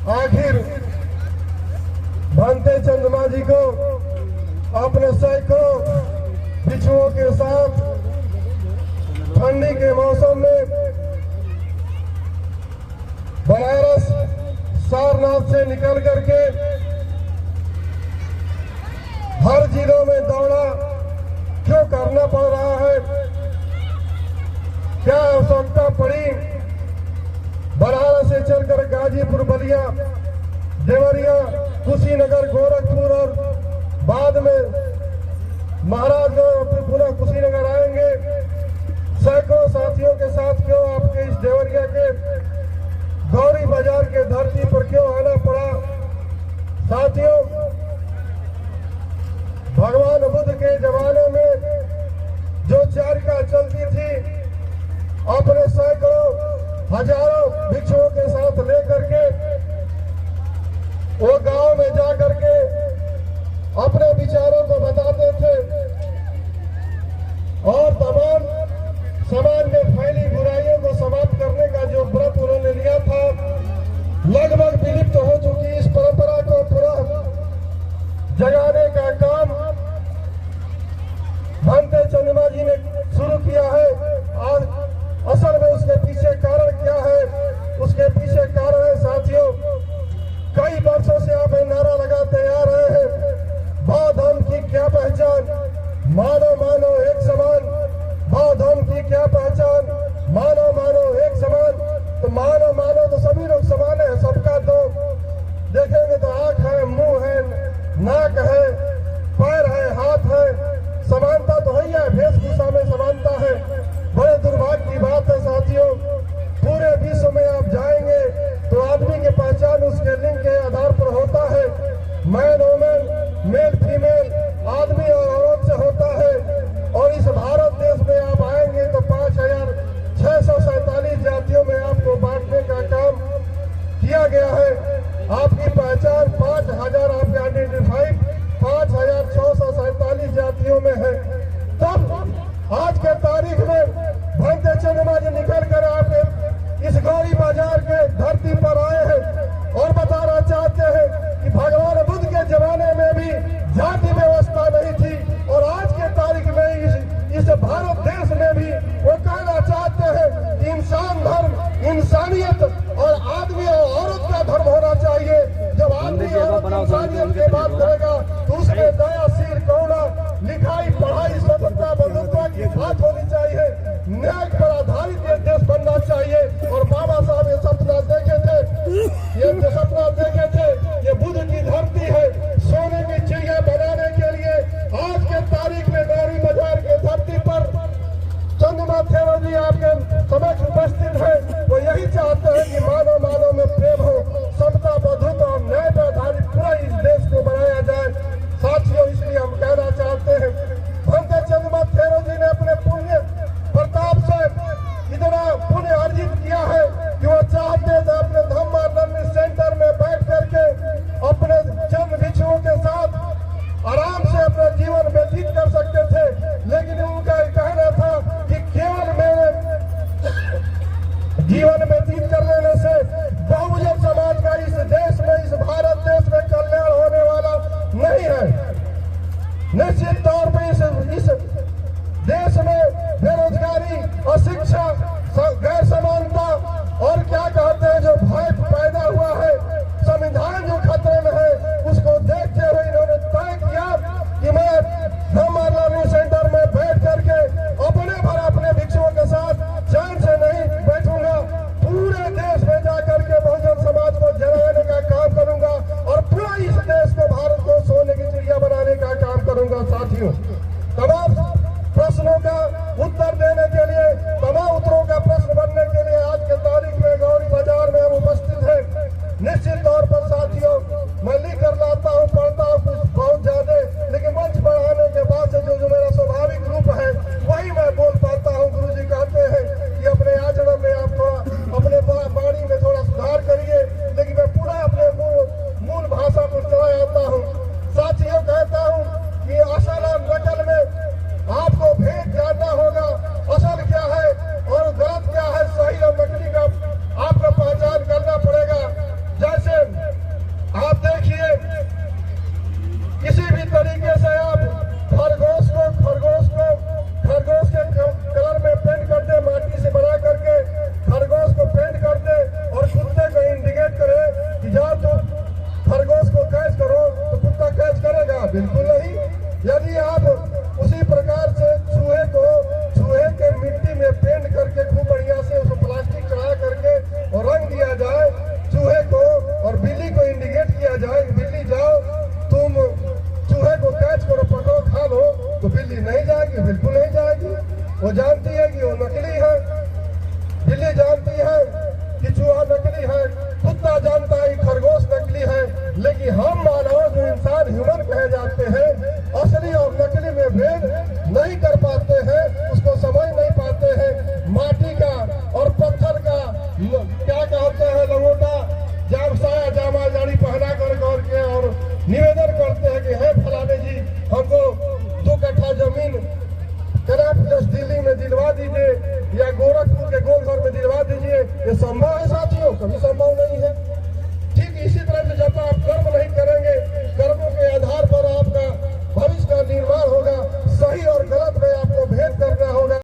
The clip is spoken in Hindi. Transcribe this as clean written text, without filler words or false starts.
आखिर भंते चंद्रमा जी को अपने सैकड़ों बिच्छुओं के साथ ठंडी के मौसम में बनारस सारनाथ से निकल करके हर जिलों में दौड़ा क्यों करना पड़ रहा है? क्या आवश्यकता पड़ी बनारस से चलकर गाजीपुर, बलिया, देवरिया, कुशीनगर, गोरखपुर और बाद में महाराजगंज और फिर पुनः कुशीनगर आएंगे? सैकड़ों साथियों के साथ क्यों आपके इस देवरिया के गौरी बाजार के धरती पर क्यों आना पड़ा? साथियों, भगवान बुद्ध के जमाने में जो चरिका चलती थी, अपने सैकड़ों हजारों भिक्षुओं के साथ लेकर के वो गांव में जाकर के अपने विचारों को बताते थे और तमाम समाज में फैली बुराइयों को समाप्त करने का जो व्रत उन्होंने लिया था, लगभग विलुप्त हो चुकी इस परंपरा को पुनः जगाने का काम भंते चंद्रमा जी ने शुरू किया है। और असल में उसके पीछे कारण क्या है? उसके पीछे कारण है साथियों, कई वर्षों से आप नारा लगाते आ रहे हैं, बौद्ध धर्म की क्या पहचान, मानो मानो एक समान। बौद्ध धर्म की क्या पहचान, मानो मानो एक समान। तो मानो मानो तो सभी लोग समान है, सबका तो देखेंगे तो आंख है, मुंह है, नाक है, पैर है, हाथ है, समानता तो है, वेशभूषा में समानता है। बड़े दुर्भाग्य की बात है साथियों, पूरे विश्व में आप जाएंगे तो आदमी की पहचान उसके लिंग के आधार पर होता है। मैन वोमेन, मेल फीमेल, आदमी और औरत से होता है। और इस भारत देश में आप आएंगे तो 5,647 जातियों में आपको बांटने का काम किया गया है। आपकी पहचान 5,000 आपके आइडेंटिफाइड 5,647 जातियों में है। तब आज के तारीख में भंते चंद्रमा जी निकल कर आप इस गौरी बाजार के धरती पर आए हैं और बताना चाहते हैं कि भगवान बुद्ध के जमाने में भी जाति व्यवस्था नहीं थी और आज के तारीख में इस भारत देश में भी वो कहना चाहते हैं कि इंसान धर्म, इंसानियत और आदमी और औरत का धर्म होना चाहिए। जब आदमी और इंसानियत की बात करेगा तो उसमें दयाशील, करुणा, लिखाई, पढ़ाई, स्वतंत्रता, बंधुत्व की बात होनी चाहिए। न्याय पर आधारित ये देश बनना चाहिए। और बाबा साहब ये सपना देखे थे, ये जो सपना देखे थे, ये बुद्ध की धरती है। सोने की चिड़िया बनाने के लिए आज के तारीख में गौरी बाजार के धरती पर चंद्रमा थेरो जी आपके समक्ष उपस्थित है। वो यही चाहते हैं कि मानव मानव में प्रेम हो, समता, बंधुत्व और न्याय पर आधारित पूरा इस देश को बनाया जाए। साथियों, इसलिए हम कहना चाहते हैं, भंते चंद्रमा थेरो जी ने अपने पुण्य प्रताप से इतना पुण्य अर्जित किया है कि वो चाहते थे अपने धम्मा लर्निंग सेंटर में बैठ करके अपने जन्म भिक्षुओं के साथ आराम से अपना जीवन व्यतीत कर सकते थे। लेकिन उनका कहना था कि केवल मेरे जीवन व्यतीत कर लेने से बहुजन समाज का इस देश में, इस भारत देश में कल्याण होने वाला नहीं है। निश्चित तौर पर इस देश में बेरोजगारी, अशिक्षा, गैर समानता और क्या कहते हैं जो भय पैदा हुआ है, संविधान जो खतरे में है, उसको देखते हुए इन्होंने तय किया कि मैं धम्मा लर्निंग सेंटर में बैठ करके अपने भिक्षुओं के साथ चैन से नहीं बैठूंगा। पूरे देश में जाकर के बहुजन समाज को जगाने का काम करूंगा और पूरा इस देश को, भारत को सोने की चिड़िया बनाने का काम करूंगा। साथियों, तमाम प्रश्नों का उत्तर देने के लिए, तमाम उत्तरों का प्रश्न बनने के लिए आज के तारीख में गौरी बाजार में हम उपस्थित हैं। निश्चित तौर पर साथियों, मैं लिख कर लाता हूँ, पढ़ता हूँ कुछ बहुत ज्यादा, लेकिन मंच पर आने के बाद से जो मेरा स्वाभाविक रूप है वही मैं बोल पाता हूँ। गुरु जी कहते हैं कि अपने आचरण में आप थोड़ा अपने वाणी में थोड़ा सुधार करिए, लेकिन मैं पूरा अपने मूल भाषा को चला आता हूँ। साथियों, कहता हूँ कि असल और नकल में आपको भेद जानना होगा। असल क्या है और गलत क्या है, सही और नकली का आपको पहचान करना पड़ेगा। जैसे लेकिन हम मानव जो इंसान ह्यूमन कहे जाते हैं, असली और नकली में भेद नहीं कर पाते हैं, उसको समझ नहीं पाते हैं। माटी का और पत्थर का क्या कहते हैं, लंगोटा साया जामा जाड़ी पहना कर के और निवेदन करते हैं कि हे फलाने जी हमको 2 कट्ठा जमीन कराप दिल्ली में दिलवा दीजिए या गोरखपुर के गोलघर में दिलवा दीजिए। ये संभव है?